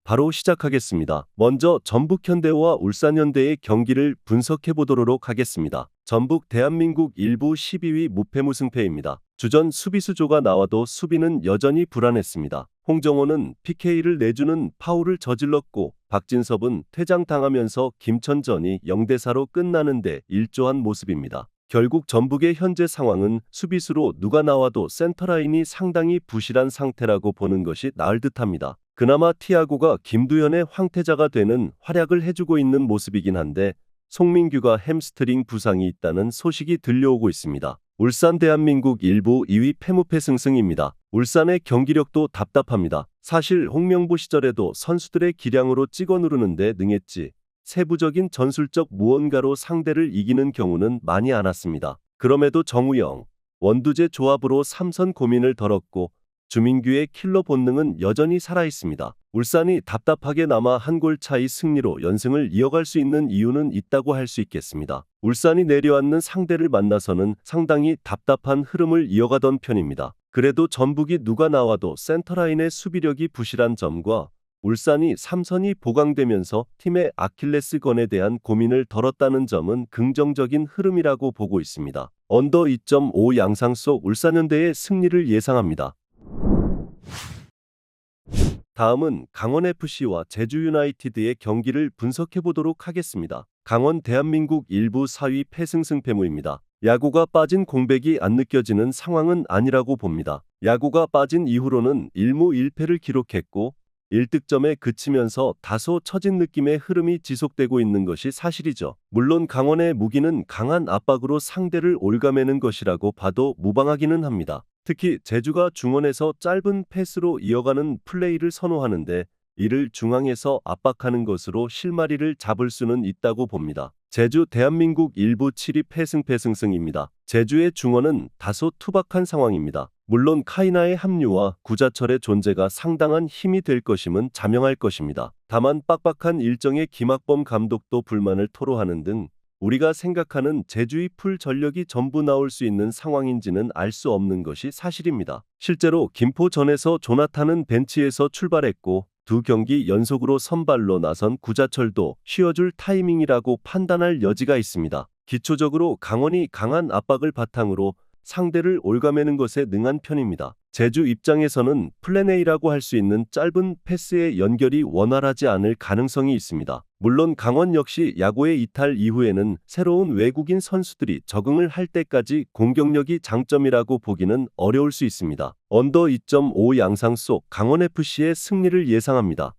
바로 시작하겠습니다. 먼저 전북현대와 울산현대의 경기를 분석해 보도록 하겠습니다. 전북 대한민국 1부 12위 무패무승패입니다. 주전 수비수조가 나와도 수비는 여전히 불안했습니다. 홍정호는 PK를 내주는 파울을 저질렀고 박진섭은 퇴장당하면서 김천전이 0대4로 끝나는데 일조한 모습입니다. 결국 전북의 현재 상황은 수비수로 누가 나와도 센터라인이 상당히 부실한 상태라고 보는 것이 나을 듯합니다. 그나마 티아고가 김두현의 황태자가 되는 활약을 해주고 있는 모습이긴 한데 송민규가 햄스트링 부상이 있다는 소식이 들려오고 있습니다. 울산 대한민국 1부 2위 패무패승승입니다. 울산의 경기력도 답답합니다. 사실 홍명보 시절에도 선수들의 기량으로 찍어 누르는데 능했지 세부적인 전술적 무언가로 상대를 이기는 경우는 많이 않았습니다. 그럼에도 정우영, 원두재 조합으로 3선 고민을 덜었고 주민규의 킬러 본능은 여전히 살아있습니다. 울산이 답답하게 남아 한 골 차이 승리로 연승을 이어갈 수 있는 이유는 있다고 할 수 있겠습니다. 울산이 내려앉는 상대를 만나서는 상당히 답답한 흐름을 이어가던 편입니다. 그래도 전북이 누가 나와도 센터라인의 수비력이 부실한 점과 울산이 3선이 보강되면서 팀의 아킬레스건에 대한 고민을 덜었다는 점은 긍정적인 흐름이라고 보고 있습니다. 언더 2.5 양상 속 울산현대의 승리를 예상합니다. 다음은 강원FC와 제주유나이티드의 경기를 분석해 보도록 하겠습니다. 강원 대한민국 1부 4위 패승승패무입니다. 야구가 빠진 공백이 안 느껴지는 상황은 아니라고 봅니다. 야구가 빠진 이후로는 1무 1패를 기록했고 1득점에 그치면서 다소 처진 느낌의 흐름이 지속되고 있는 것이 사실이죠. 물론 강원의 무기는 강한 압박으로 상대를 올가매는 것이라고 봐도 무방하기는 합니다. 특히 제주가 중원에서 짧은 패스로 이어가는 플레이를 선호하는데 이를 중앙에서 압박하는 것으로 실마리를 잡을 수는 있다고 봅니다. 제주 대한민국 1부 7위 패승패승승입니다. 제주의 중원은 다소 투박한 상황입니다. 물론 카이나의 합류와 구자철의 존재가 상당한 힘이 될 것임은 자명할 것입니다. 다만 빡빡한 일정의 김학범 감독도 불만을 토로하는 등 우리가 생각하는 제주의 풀 전력이 전부 나올 수 있는 상황인지는 알 수 없는 것이 사실입니다. 실제로 김포전에서 조나탄은 벤치에서 출발했고 두 경기 연속으로 선발로 나선 구자철도 쉬어줄 타이밍이라고 판단할 여지가 있습니다. 기초적으로 강원이 강한 압박을 바탕으로 상대를 올가매는 것에 능한 편입니다. 제주 입장에서는 플랜 A라고 할 수 있는 짧은 패스의 연결이 원활하지 않을 가능성이 있습니다. 물론 강원 역시 야구의 이탈 이후에는 새로운 외국인 선수들이 적응을 할 때까지 공격력이 장점이라고 보기는 어려울 수 있습니다. 언더 2.5 양상 속 강원FC의 승리를 예상합니다.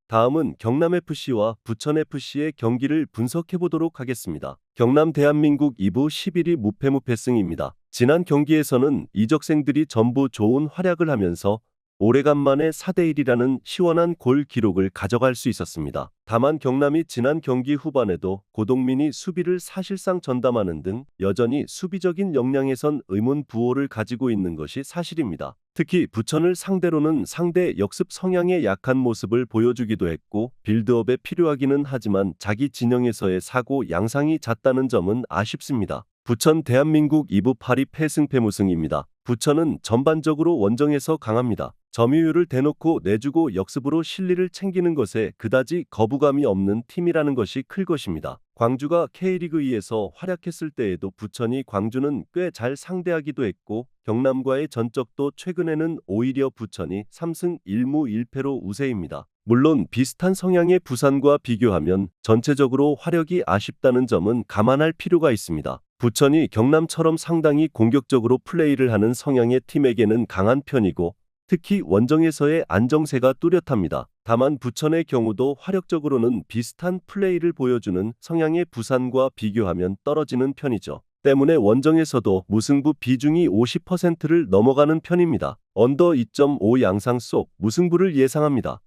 다음은 경남FC와 부천FC의 경기를 분석해 보도록 하겠습니다. 경남 대한민국 2부 11위 무패무패승입니다. 지난 경기에서는 이적생들이 전부 좋은 활약을 하면서 오래간만에 4대1이라는 시원한 골 기록을 가져갈 수 있었습니다. 다만 경남이 지난 경기 후반에도 고동민이 수비를 사실상 전담하는 등 여전히 수비적인 역량에선 의문부호를 가지고 있는 것이 사실입니다. 특히 부천을 상대로는 상대 역습 성향에 약한 모습을 보여주기도 했고 빌드업에 필요하기는 하지만 자기 진영에서의 사고 양상이 잦다는 점은 아쉽습니다. 부천 대한민국 2부 8위 패승패무승입니다. 부천은 전반적으로 원정에서 강합니다. 점유율을 대놓고 내주고 역습으로 실리를 챙기는 것에 그다지 거부감이 없는 팀이라는 것이 클 것입니다. 광주가 K리그 2에서 활약했을 때에도 부천이 광주는 꽤 잘 상대하기도 했고 경남과의 전적도 최근에는 오히려 부천이 3승 1무 1패로 우세입니다. 물론 비슷한 성향의 부산과 비교하면 전체적으로 화력이 아쉽다는 점은 감안할 필요가 있습니다. 부천이 경남처럼 상당히 공격적으로 플레이를 하는 성향의 팀에게는 강한 편이고 특히 원정에서의 안정세가 뚜렷합니다. 다만 부천의 경우도 화력적으로는 비슷한 플레이를 보여주는 성향의 부산과 비교하면 떨어지는 편이죠. 때문에 원정에서도 무승부 비중이 50%를 넘어가는 편입니다. 언더 2.5 양상 속 무승부를 예상합니다.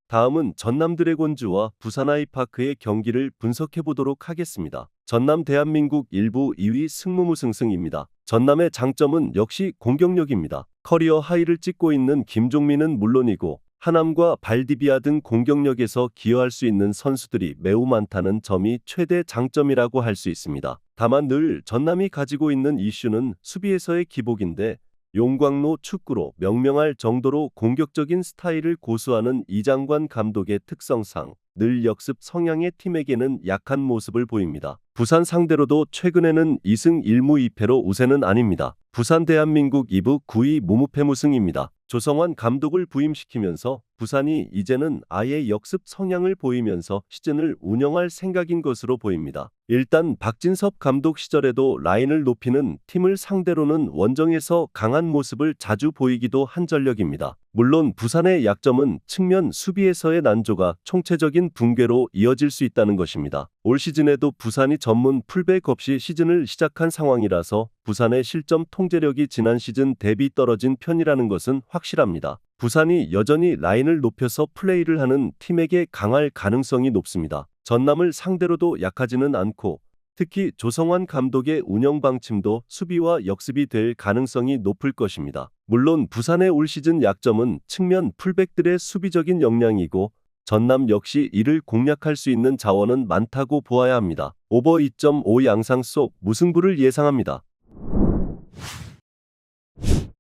다음은 전남 드래곤즈와 부산 아이파크의 경기를 분석해 보도록 하겠습니다. 전남 대한민국 1부 2위 승무무승승입니다. 전남의 장점은 역시 공격력입니다. 커리어 하이를 찍고 있는 김종민은 물론이고 하남과 발디비아 등 공격력에서 기여할 수 있는 선수들이 매우 많다는 점이 최대 장점이라고 할 수 있습니다. 다만 늘 전남이 가지고 있는 이슈는 수비에서의 기복인데 용광로 축구로 명명할 정도로 공격적인 스타일을 고수하는 이장관 감독의 특성상 늘 역습 성향의 팀에게는 약한 모습을 보입니다. 부산 상대로도 최근에는 2승 1무 2패로 우세는 아닙니다. 부산 대한민국 2부 9위 무무패무승입니다. 조성환 감독을 부임시키면서 부산이 이제는 아예 역습 성향을 보이면서 시즌을 운영할 생각인 것으로 보입니다. 일단 박진섭 감독 시절에도 라인을 높이는 팀을 상대로는 원정에서 강한 모습을 자주 보이기도 한 전력입니다. 물론 부산의 약점은 측면 수비에서의 난조가 총체적인 붕괴로 이어질 수 있다는 것입니다. 올 시즌에도 부산이 전문 풀백 없이 시즌을 시작한 상황이라서 부산의 실점 통제력이 지난 시즌 대비 떨어진 편이라는 것은 확실합니다. 부산이 여전히 라인을 높여서 플레이를 하는 팀에게 강할 가능성이 높습니다. 전남을 상대로도 약하지는 않고 특히 조성환 감독의 운영 방침도 수비와 역습이 될 가능성이 높을 것입니다. 물론 부산의 올 시즌 약점은 측면 풀백들의 수비적인 역량이고 전남 역시 이를 공략할 수 있는 자원은 많다고 보아야 합니다. 오버 2.5 양상 속 무승부를 예상합니다.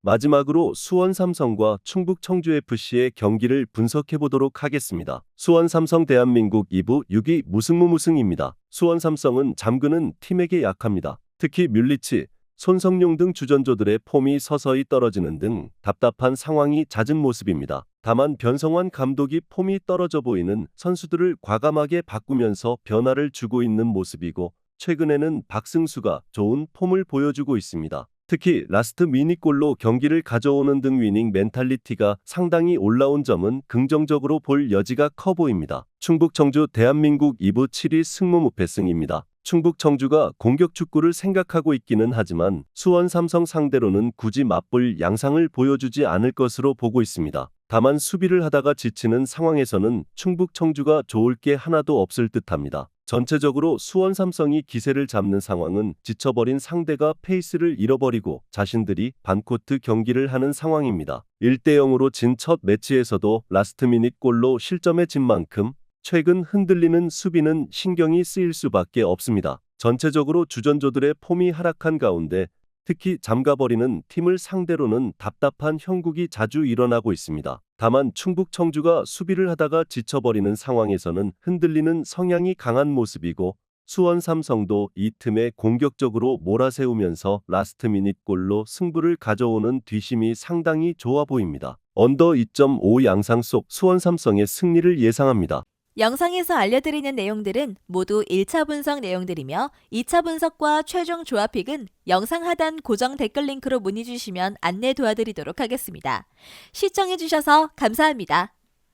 마지막으로 수원 삼성과 충북 청주FC의 경기를 분석해 보도록 하겠습니다. 수원 삼성 대한민국 2부 6위 무승무무승입니다. 수원 삼성은 잠그는 팀에게 약합니다. 특히 뮬리치, 손성용 등 주전조들의 폼이 서서히 떨어지는 등 답답한 상황이 잦은 모습입니다. 다만 변성환 감독이 폼이 떨어져 보이는 선수들을 과감하게 바꾸면서 변화를 주고 있는 모습이고 최근에는 박승수가 좋은 폼을 보여주고 있습니다. 특히 라스트 미니골로 경기를 가져오는 등 위닝 멘탈리티가 상당히 올라온 점은 긍정적으로 볼 여지가 커 보입니다. 충북 청주 대한민국 2부 7위 승무무패승입니다. 충북 청주가 공격 축구를 생각하고 있기는 하지만 수원 삼성 상대로는 굳이 맞볼 양상을 보여주지 않을 것으로 보고 있습니다. 다만 수비를 하다가 지치는 상황에서는 충북 청주가 좋을 게 하나도 없을 듯합니다. 전체적으로 수원 삼성이 기세를 잡는 상황은 지쳐버린 상대가 페이스를 잃어버리고 자신들이 반코트 경기를 하는 상황입니다. 1대0으로 진 첫 매치에서도 라스트 미닛 골로 실점해진 만큼 최근 흔들리는 수비는 신경이 쓰일 수밖에 없습니다. 전체적으로 주전조들의 폼이 하락한 가운데 특히 잠가버리는 팀을 상대로는 답답한 형국이 자주 일어나고 있습니다. 다만 충북 청주가 수비를 하다가 지쳐버리는 상황에서는 흔들리는 성향이 강한 모습이고 수원 삼성도 이 틈에 공격적으로 몰아세우면서 라스트 미닛 골로 승부를 가져오는 뒷심이 상당히 좋아 보입니다. 언더 2.5 양상 속 수원 삼성의 승리를 예상합니다. 영상에서 알려드리는 내용들은 모두 1차 분석 내용들이며 2차 분석과 최종 조합픽은 영상 하단 고정 댓글 링크로 문의 주시면 안내 도와드리도록 하겠습니다. 시청해주셔서 감사합니다.